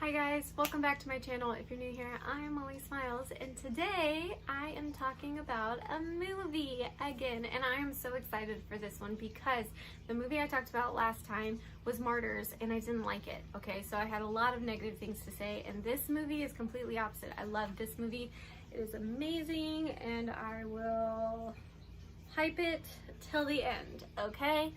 Hi guys, welcome back to my channel. If you're new here, I am Molly Smiles, and today I am talking about a movie again, and I am so excited for this one because the movie I talked about last time was Martyrs, and I didn't like it, okay? So I had a lot of negative things to say, and this movie is completely opposite. I love this movie. It is amazing, and I will hype it till the end, okay?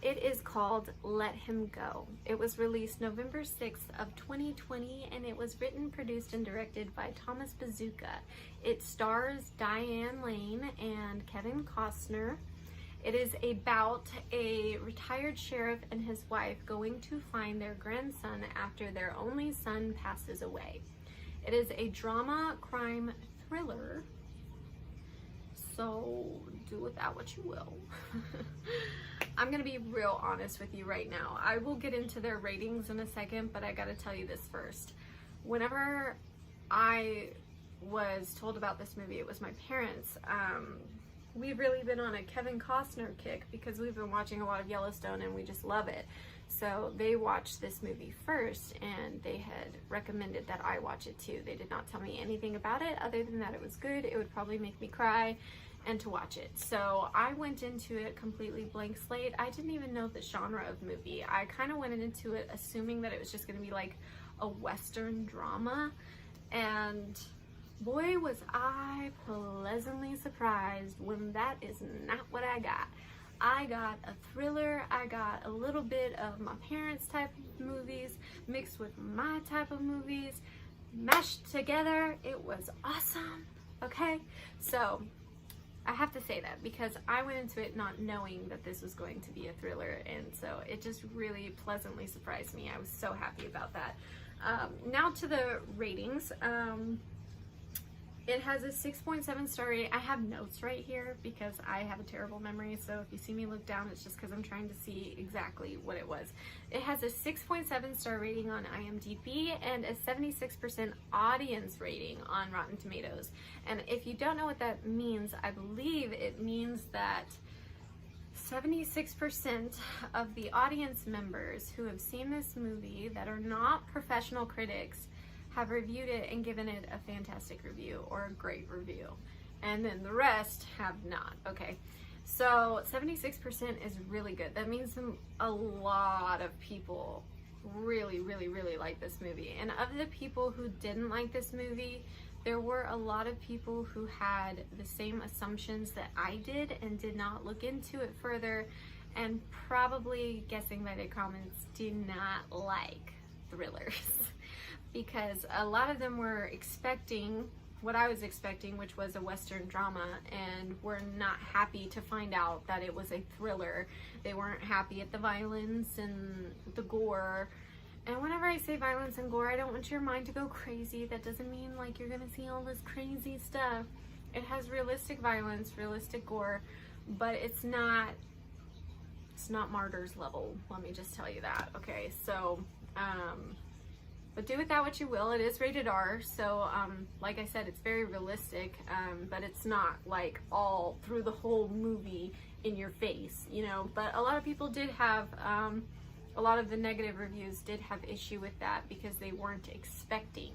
It is called Let Him Go. It was released November 6th of 2020, and it was written, produced, and directed by Thomas Bazooka. It stars Diane Lane and Kevin Costner. It is about a retired sheriff and his wife going to find their grandson after their only son passes away. It is a drama crime thriller, so do with that what you will. I'm gonna be real honest with you right now. I will get into their ratings in a second, but I gotta tell you this first. Whenever I was told about this movie, it was my parents. We've really been on a Kevin Costner kick because we've been watching a lot of Yellowstone and we just love it. So they watched this movie first and they had recommended that I watch it too. They did not tell me anything about it other than that it was good, it would probably make me cry, and to watch it. So I went into it completely blank slate. I didn't even know the genre of movie. I kind of went into it assuming that it was just going to be like a Western drama, and boy was I pleasantly surprised when that is not what I got. I got a thriller, I got a little bit of my parents' type of movies mixed with my type of movies, mashed together. It was awesome, okay? So I have to say that because I went into it not knowing that this was going to be a thriller, and so it just really pleasantly surprised me. I was so happy about that. Now to the ratings. It has a 6.7 star rating. I have notes right here because I have a terrible memory, so if you see me look down, it's just because I'm trying to see exactly what it was. It has a 6.7 star rating on IMDb and a 76% audience rating on Rotten Tomatoes. And if you don't know what that means, I believe it means that 76% of the audience members who have seen this movie that are not professional critics have reviewed it and given it a fantastic review or a great review, and then the rest have not. Okay, so 76% is really good. That means a lot of people really like this movie. And of the people who didn't like this movie, there were a lot of people who had the same assumptions that I did and did not look into it further, and probably, guessing by the comments, did not like thrillers. Because a lot of them were expecting what I was expecting, which was a Western drama, and were not happy to find out that it was a thriller. They weren't happy at the violence and the gore. And whenever I say violence and gore, I don't want your mind to go crazy. That doesn't mean like you're gonna see all this crazy stuff. It has realistic violence, realistic gore, but it's not Martyrs level. Let me just tell you that, okay? So, but do with that what you will. It is rated R, so like I said, it's very realistic, but it's not like all through the whole movie in your face, you know. But a lot of people did have, a lot of the negative reviews did have issue with that because they weren't expecting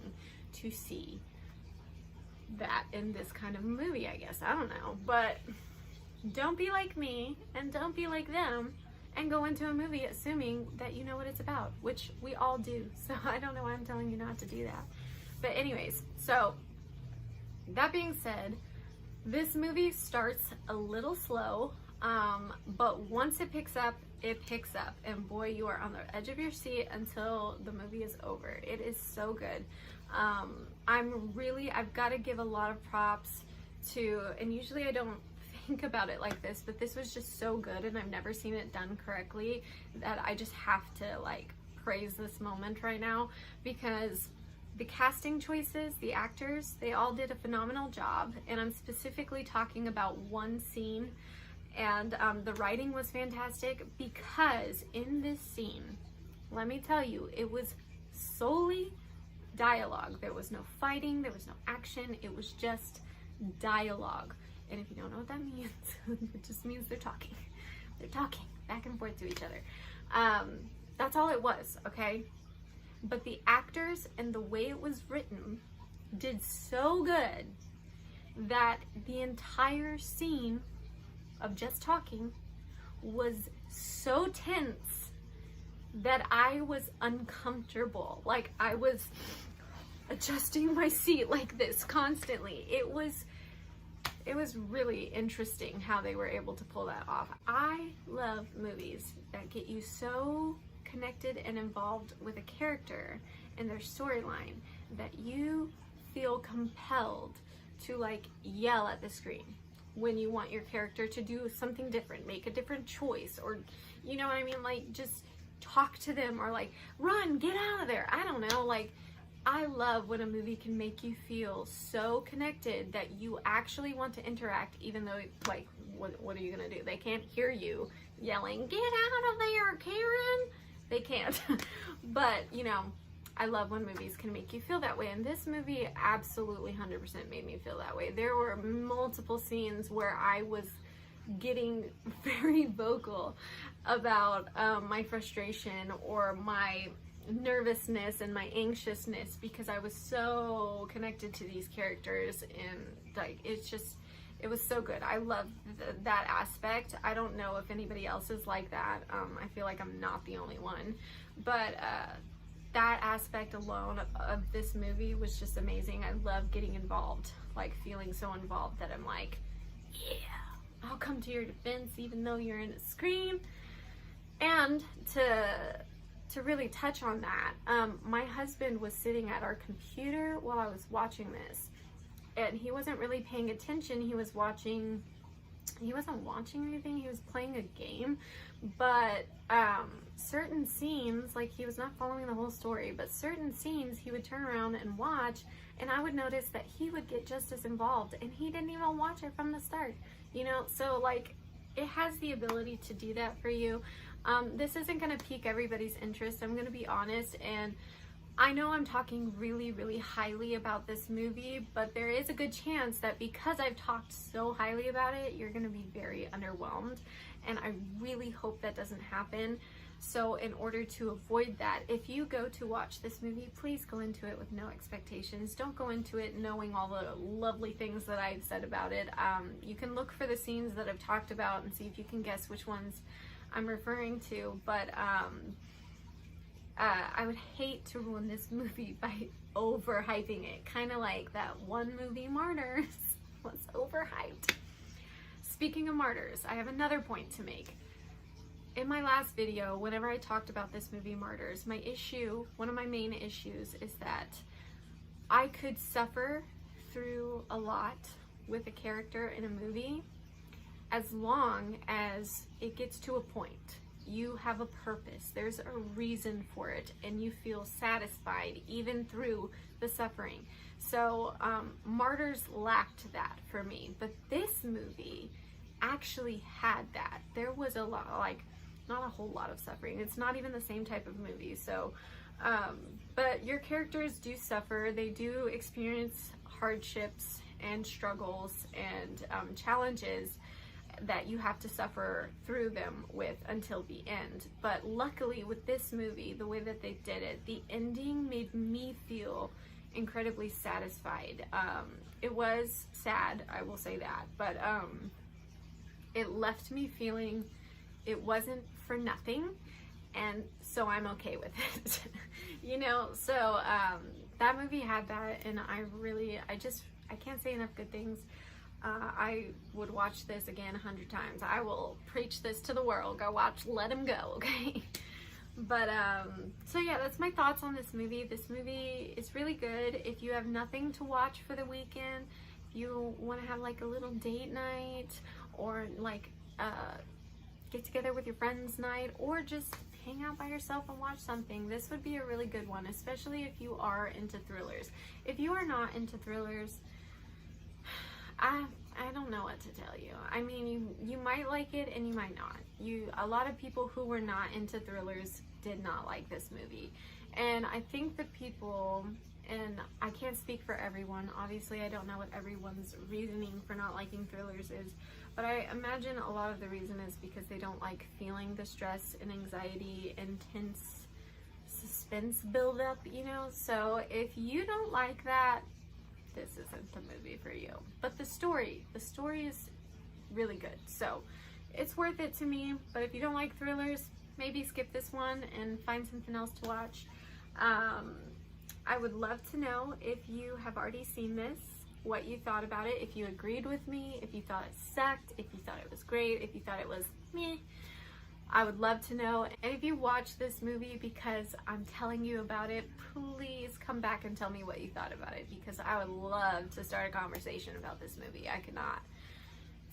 to see that in this kind of movie, I guess. I don't know. But don't be like me and don't be like them and go into a movie assuming that you know what it's about, which we all do. So I don't know why I'm telling you not to do that. But anyways, so that being said, this movie starts a little slow, but once it picks up, and boy, you are on the edge of your seat until the movie is over. It is so good. I've got to give a lot of props to, and usually I don't think about it like this, but this was just so good, and I've never seen it done correctly, that I just have to like praise this moment right now, because the casting choices, the actors, they all did a phenomenal job. And I'm specifically talking about one scene, and the writing was fantastic, because in this scene, let me tell you, it was solely dialogue. There was no fighting, there was no action, it was just dialogue. And if you don't know what that means, it just means they're talking. They're talking back and forth to each other. That's all it was, okay? but the actors and the way it was written did so good that the entire scene of just talking was so tense that I was uncomfortable. Like, I was adjusting my seat like this constantly. It was really interesting how they were able to pull that off. I love movies that get you so connected and involved with a character and their storyline that you feel compelled to like yell at the screen when you want your character to do something different, make a different choice, or you know what I mean, like just talk to them, or like run, get out of there. I don't know, like I love when a movie can make you feel so connected that you actually want to interact, even though like what are you gonna do? They can't hear you yelling, get out of there, Karen. They can't. But you know, I love when movies can make you feel that way, and this movie absolutely 100% made me feel that way. There were multiple scenes where I was getting very vocal about my frustration or my nervousness and my anxiousness because I was so connected to these characters, and like it was so good. I love that aspect. I don't know if anybody else is like that. I feel like I'm not the only one, but that aspect alone of this movie was just amazing. I love getting involved, like feeling so involved that I'm like, yeah, I'll come to your defense even though you're in a screen. And to really touch on that, my husband was sitting at our computer while I was watching this, and he wasn't really paying attention. He wasn't watching anything, he was playing a game, but certain scenes, like he was not following the whole story, but certain scenes he would turn around and watch, and I would notice that he would get just as involved, and he didn't even watch it from the start, you know. So like, it has the ability to do that for you. This isn't going to pique everybody's interest, I'm going to be honest, and I know I'm talking really, really highly about this movie, but there is a good chance that because I've talked so highly about it, you're going to be very underwhelmed, and I really hope that doesn't happen. So in order to avoid that, if you go to watch this movie, please go into it with no expectations. Don't go into it knowing all the lovely things that I've said about it. You can look for the scenes that I've talked about and see if you can guess which ones I'm referring to, but I would hate to ruin this movie by overhyping it, kind of like that one movie, Martyrs, was overhyped. Speaking of Martyrs, I have another point to make. In my last video, whenever I talked about this movie, Martyrs, one of my main issues is that I could suffer through a lot with a character in a movie as long as it gets to a point. You have a purpose, there's a reason for it, and you feel satisfied even through the suffering. So Martyrs lacked that for me, but this movie actually had that. There was a lot, like not a whole lot of suffering. It's not even the same type of movie. So but your characters do suffer, they do experience hardships and struggles and challenges that you have to suffer through them with until the end. But luckily with this movie, the way that they did it, the ending made me feel incredibly satisfied. It was sad, I will say that, but it left me feeling it wasn't for nothing, and so I'm okay with it. You know, so that movie had that, and I can't say enough good things. I would watch this again 100 times. I will preach this to the world. Go watch Let Him Go, okay? But so yeah, that's my thoughts on this movie. This movie is really good. If you have nothing to watch for the weekend, if you want to have like a little date night, or like get together with your friends night, or just hang out by yourself and watch something, this would be a really good one, especially if you are into thrillers. If you are not into thrillers, I don't know what to tell you. I mean, you might like it and you might not. A lot of people who were not into thrillers did not like this movie. And I think the people, and I can't speak for everyone, obviously I don't know what everyone's reasoning for not liking thrillers is, but I imagine a lot of the reason is because they don't like feeling the stress and anxiety and tense suspense suspense buildup, you know. So if you don't like that, this isn't the movie for you. But the story is really good, so it's worth it to me. But if you don't like thrillers, maybe skip this one and find something else to watch. I would love to know if you have already seen this, what you thought about it, if you agreed with me, if you thought it sucked, if you thought it was great, if you thought it was meh. I would love to know. And if you watch this movie because I'm telling you about it, please come back and tell me what you thought about it, because I would love to start a conversation about this movie. I cannot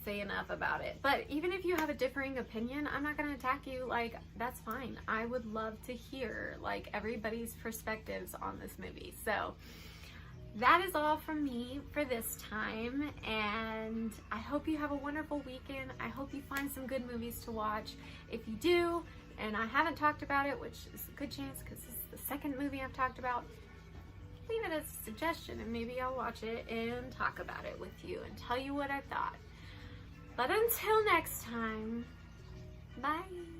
say enough about it. But even if you have a differing opinion, I'm not going to attack you. Like, that's fine. I would love to hear like everybody's perspectives on this movie. So that is all from me for this time, and I hope you have a wonderful weekend. I hope you find some good movies to watch. If you do, and I haven't talked about it, which is a good chance because this is the second movie I've talked about, leave it as a suggestion and maybe I'll watch it and talk about it with you and tell you what I thought. But until next time, bye.